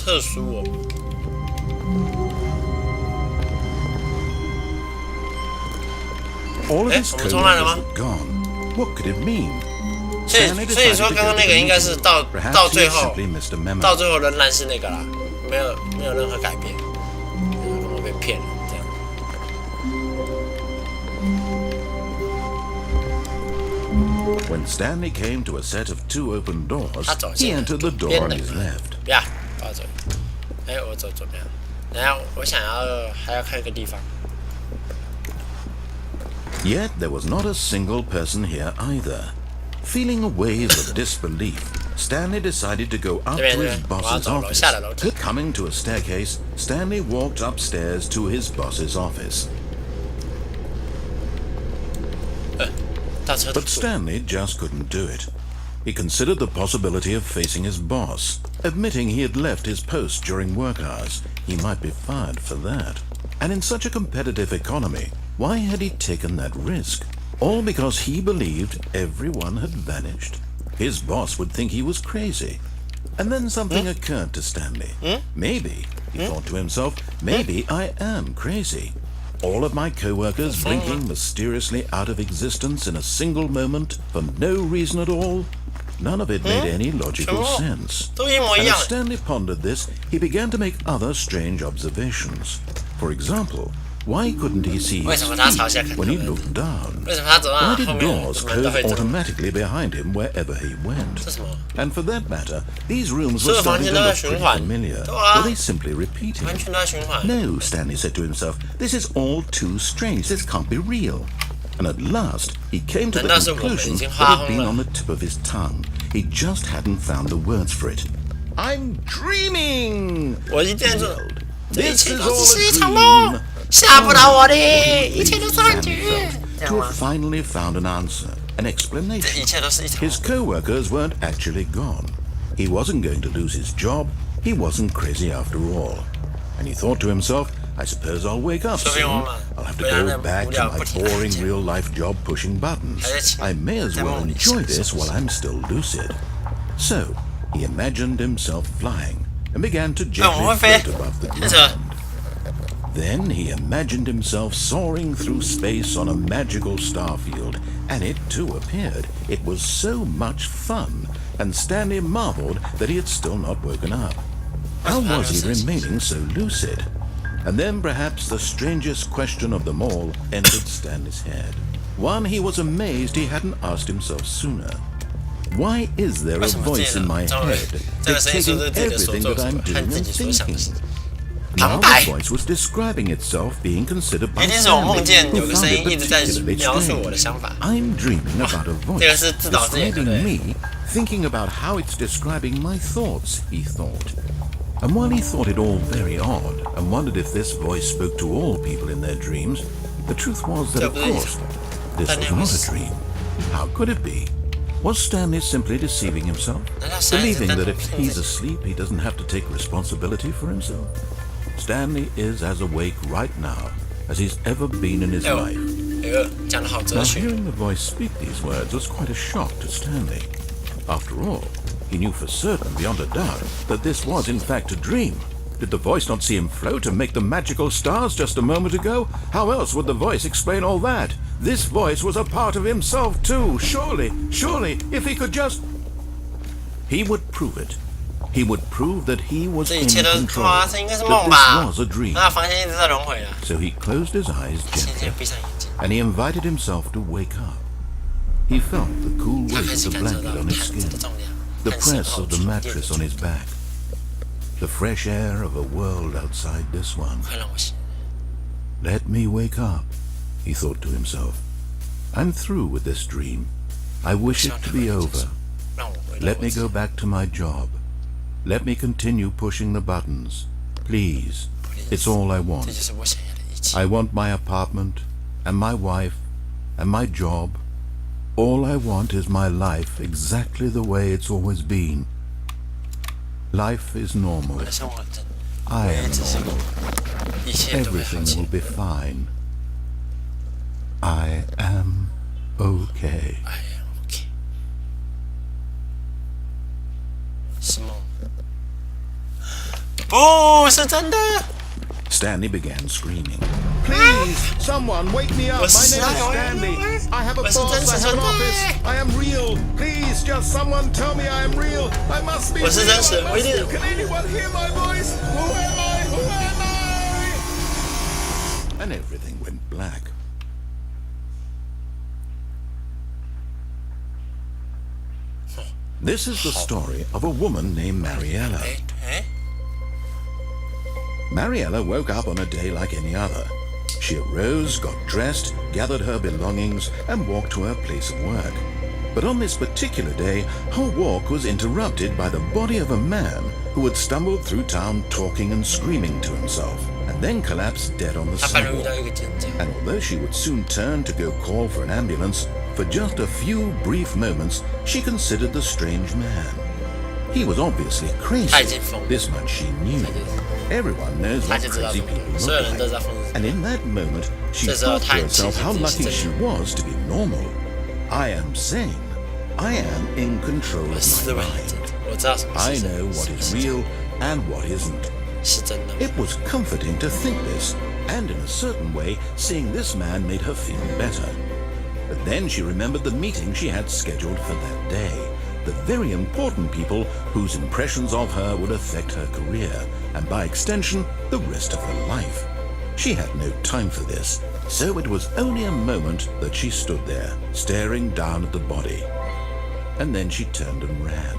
特殊哦。All of his 我们重来了吗？ coworkers were gone. What could it mean? 所以说刚刚那个应该是到最后仍然是那个啦，没有任何改变，我被骗了这样。When Stanley came to a set of 2 open doors, he entered the door on his left. 不要，我要走。我走左边。然后我想要还要看一个地方。Yet there was not a single person here either. Feeling a wave of disbelief, Stanley decided to go up to his boss's office. Coming to a staircase, Stanley walked upstairs to his boss's office. But Stanley just couldn't do it. He considered the possibility of facing his boss, admitting he had left his post during work hours. He might be fired for that. And in such a competitive economy, why had he taken that risk? All because he believed everyone had vanished. His boss would think he was crazy. And then something occurred to Stanley. Maybe, he thought to himself, maybe I am crazy. All of my co-workers blinking mysteriously out of existence in a single moment for no reason at all. None of it made any logical sense. And as Stanley pondered this, he began to make other strange observations. For example, why couldn't he see his feet when he looked down? Why did doors close automatically behind him wherever he went? And for that matter, these rooms were starting to look pretty familiar. Were they simply repeating? No, Stanley said to himself, this is all too strange. This can't be real. And at last, he came to the conclusion that had been on the tip of his tongue. He just hadn't found the words for it. I'm dreaming! He yelled. This is all a dream. 吓不到我的，一切都是幻觉。To have finally found an answer, an explanation. His co-workers weren't actually gone. He wasn't going to lose his job. He wasn't crazy after all. And he thought to himself, I suppose I'll wake up soon. I'll have to go back to my boring real-life job pushing buttons. I may as well enjoy this while I'm still lucid. So, he imagined himself flying and began to gently float above the ground. Then he imagined himself soaring through space on a magical starfield, and it too appeared. It was so much fun, and Stanley marveled that he had still not woken up. How was he remaining so lucid? And then perhaps the strangest question of them all entered Stanley's head. One he was amazed he hadn't asked himself sooner. Why is there a voice in my head dictating everything that I'm doing and thinking? Now the voice was describing itself being considered by Stanley, who found it particularly strange. I'm dreaming about a voice describing me, thinking about how it's describing my thoughts, he thought. And while he thought it all very odd, and wondered if this voice spoke to all people in their dreams, the truth was that, of course, this was not a dream. How could it be? Was Stanley simply deceiving himself, believing that if he's asleep, he doesn't have to take responsibility for himself? Stanley is as awake right now as he's ever been in his life. Now, hearing the voice speak these words was quite a shock to Stanley. After all, he knew for certain, beyond a doubt, that this was in fact a dream. Did the voice not see him float and make the magical stars just a moment ago? How else would the voice explain all that? This voice was a part of himself too. Surely, if he could just... He would prove it. He would prove that he was in control, that this was a dream. So he closed his eyes gently, and he invited himself to wake up. He felt the cool weight of the blanket on his skin, the press of the mattress on his back, the fresh air of a world outside this one. Let me wake up, he thought to himself. I'm through with this dream. I wish it to be over. Let me go back to my job. Let me continue pushing the buttons. Please, it's all I want. I want my apartment, and my wife, and my job. All I want is my life exactly the way it's always been. Life is normal. I am normal. Everything will be fine. I am okay. 什么？不是真的。Stanley began screaming. Please, someone wake me up. My name is Stanley. I have a boss. I have an office. I am real. Please, just someone tell me I am real. I must be real. Can anyone hear my voice? Who am I? Who am I? And everything went black. This is the story of a woman named Mariella. Mariella woke up on a day like any other. She arose, got dressed, gathered her belongings, and walked to her place of work. But on this particular day, her walk was interrupted by the body of a man who had stumbled through town talking and screaming to himself, and then collapsed dead on the sidewalk. And although she would soon turn to go call for an ambulance, for just a few brief moments, she considered the strange man. He was obviously crazy. This much she knew. Everyone knows what crazy people look like. And in that moment, she thought to herself how lucky she was to be normal. I am sane. I am in control of my mind. I know what is real and what isn't. It was comforting to think this, and in a certain way, seeing this man made her feel better. But then she remembered the meeting she had scheduled for that day. The very important people whose impressions of her would affect her career, and by extension, the rest of her life. She had no time for this, so it was only a moment that she stood there, staring down at the body. And then she turned and ran.